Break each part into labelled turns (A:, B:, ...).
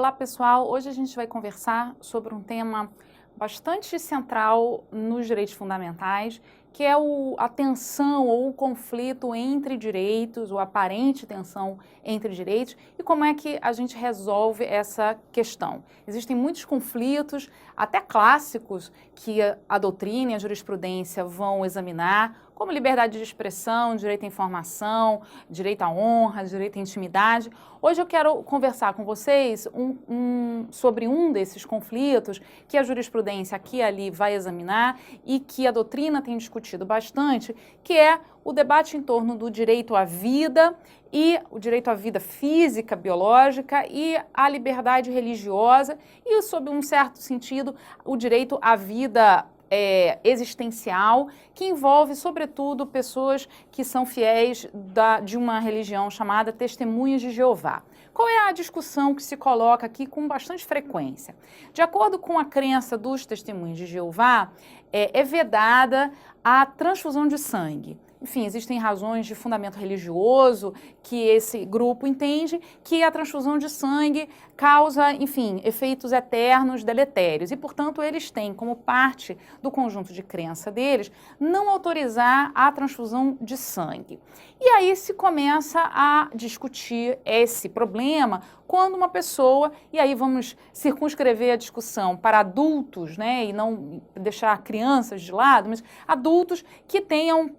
A: Olá, pessoal. Hoje a gente vai conversar sobre um tema bastante central nos direitos fundamentais, que é a tensão ou o conflito entre direitos, ou aparente tensão entre direitos, e como é que a gente resolve essa questão. Existem muitos conflitos, até clássicos, que a doutrina e a jurisprudência vão examinar, como liberdade de expressão, direito à informação, direito à honra, direito à intimidade. Hoje eu quero conversar com vocês sobre um desses conflitos que a jurisprudência aqui e ali vai examinar e que a doutrina tem discutido bastante, que é o debate em torno do direito à vida e o direito à vida física, biológica e à liberdade religiosa e, sob um certo sentido, o direito à vida existencial, que envolve, sobretudo, pessoas que são fiéis de uma religião chamada Testemunhas de Jeová. Qual é a discussão que se coloca aqui com bastante frequência? De acordo com a crença dos Testemunhas de Jeová, é vedada a transfusão de sangue. Enfim, existem razões de fundamento religioso que esse grupo entende que a transfusão de sangue causa, enfim, efeitos eternos deletérios e, portanto, eles têm como parte do conjunto de crença deles não autorizar a transfusão de sangue. E aí se começa a discutir esse problema quando uma pessoa, e aí vamos circunscrever a discussão para adultos, né, e não deixar crianças de lado, mas adultos que tenham,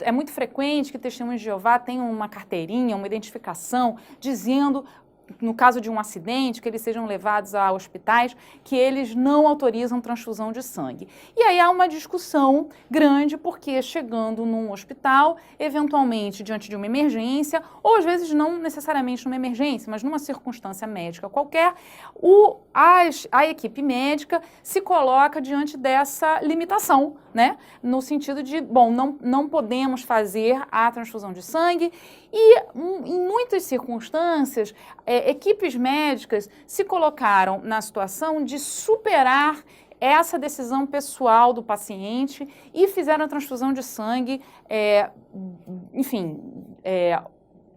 A: é muito frequente que testemunhas de Jeová tenham uma carteirinha, uma identificação, dizendo, no caso de um acidente, que eles sejam levados a hospitais, que eles não autorizam transfusão de sangue. E aí há uma discussão grande, porque chegando num hospital, eventualmente diante de uma emergência, ou às vezes não necessariamente numa emergência, mas numa circunstância médica qualquer, a equipe médica se coloca diante dessa limitação, né? No sentido de, bom, não podemos fazer a transfusão de sangue e em muitas circunstâncias, equipes médicas se colocaram na situação de superar essa decisão pessoal do paciente e fizeram a transfusão de sangue,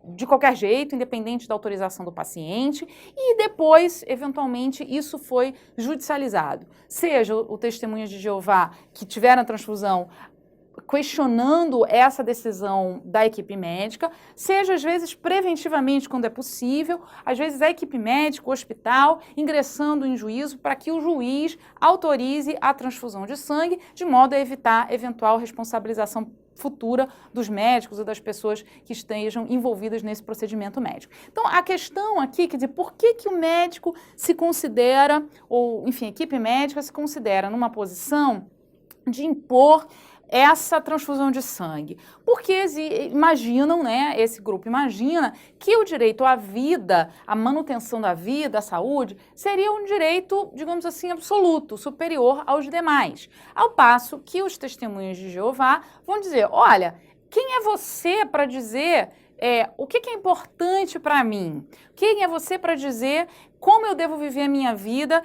A: de qualquer jeito, independente da autorização do paciente, e depois, eventualmente, isso foi judicializado. Seja o Testemunhas de Jeová que tiveram a transfusão questionando essa decisão da equipe médica, seja às vezes preventivamente quando é possível, às vezes a equipe médica, o hospital, ingressando em juízo para que o juiz autorize a transfusão de sangue, de modo a evitar eventual responsabilização futura dos médicos ou das pessoas que estejam envolvidas nesse procedimento médico. Então, a questão aqui, quer dizer, por que o médico se considera, ou enfim, a equipe médica se considera numa posição de impor essa transfusão de sangue? Porque imaginam, né, esse grupo imagina que o direito à vida, a manutenção da vida, à saúde, seria um direito, digamos assim, absoluto, superior aos demais. Ao passo que os Testemunhas de Jeová vão dizer, olha, quem é você para dizer o que é importante para mim? Quem é você para dizer como eu devo viver a minha vida,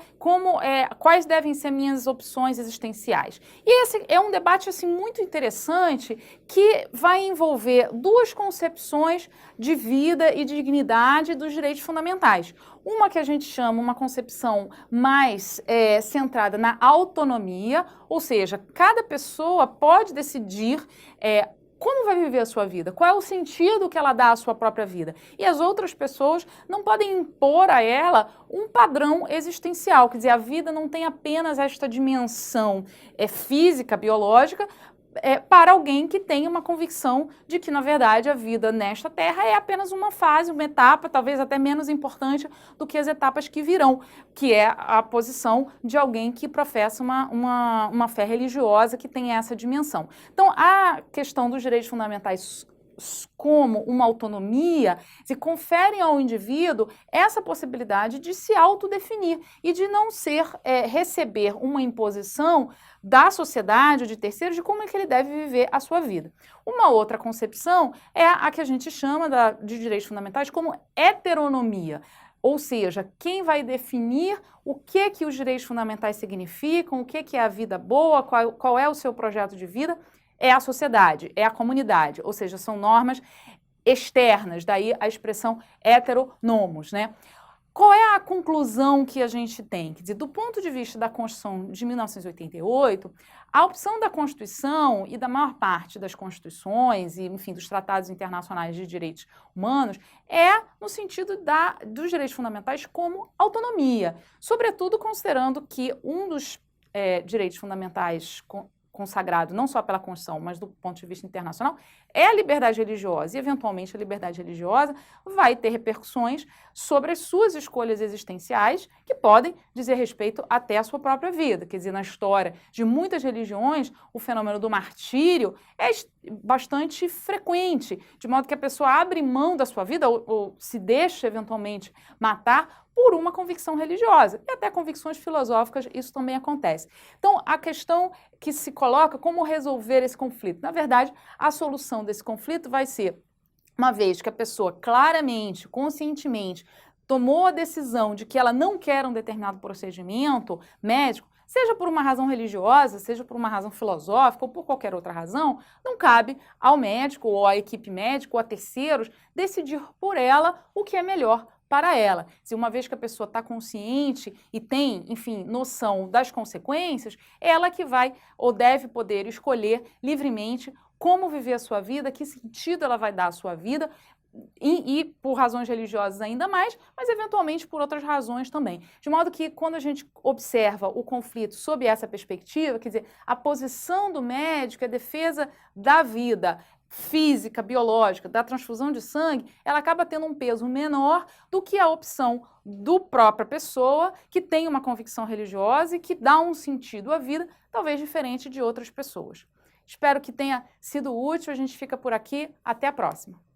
A: quais devem ser minhas opções existenciais? E esse é um debate assim, muito interessante que vai envolver duas concepções de vida e dignidade dos direitos fundamentais. Uma que a gente chama uma concepção mais centrada na autonomia, ou seja, cada pessoa pode decidir como vai viver a sua vida? Qual é o sentido que ela dá à sua própria vida? E as outras pessoas não podem impor a ela um padrão existencial. Quer dizer, a vida não tem apenas esta dimensão física, biológica, para alguém que tem uma convicção de que, na verdade, a vida nesta Terra é apenas uma fase, uma etapa, talvez até menos importante do que as etapas que virão, que é a posição de alguém que professa uma fé religiosa que tem essa dimensão. Então, a questão dos direitos fundamentais como uma autonomia, se conferem ao indivíduo essa possibilidade de se autodefinir e de não receber uma imposição da sociedade ou de terceiros de como é que ele deve viver a sua vida. Uma outra concepção é a que a gente chama de direitos fundamentais como heteronomia, ou seja, quem vai definir o que os direitos fundamentais significam, o que é a vida boa, qual é o seu projeto de vida, é a sociedade, é a comunidade, ou seja, são normas externas, daí a expressão heteronomos, né? Qual é a conclusão que a gente tem? Quer dizer, do ponto de vista da Constituição de 1988, a opção da Constituição e da maior parte das constituições e, enfim, dos tratados internacionais de direitos humanos é no sentido dos direitos fundamentais como autonomia, sobretudo considerando que um dos direitos fundamentais consagrado não só pela Constituição, mas do ponto de vista internacional, é a liberdade religiosa. E, eventualmente, a liberdade religiosa vai ter repercussões sobre as suas escolhas existenciais, que podem dizer respeito até à sua própria vida. Quer dizer, na história de muitas religiões, o fenômeno do martírio é bastante frequente, de modo que a pessoa abre mão da sua vida ou se deixa, eventualmente, matar por uma convicção religiosa. E até convicções filosóficas, isso também acontece. Então, a questão que se coloca, como resolver esse conflito? Na verdade, a solução desse conflito vai ser, uma vez que a pessoa claramente, conscientemente, tomou a decisão de que ela não quer um determinado procedimento médico, seja por uma razão religiosa, seja por uma razão filosófica ou por qualquer outra razão, não cabe ao médico ou à equipe médica ou a terceiros decidir por ela o que é melhor para ela. Se uma vez que a pessoa está consciente e tem, enfim, noção das consequências, ela que vai ou deve poder escolher livremente como viver a sua vida, que sentido ela vai dar à sua vida, e por razões religiosas ainda mais, mas eventualmente por outras razões também. De modo que, quando a gente observa o conflito sob essa perspectiva, quer dizer, a posição do médico, a defesa da vida física, biológica, da transfusão de sangue, ela acaba tendo um peso menor do que a opção do própria pessoa que tem uma convicção religiosa e que dá um sentido à vida, talvez diferente de outras pessoas. Espero que tenha sido útil, a gente fica por aqui, até a próxima.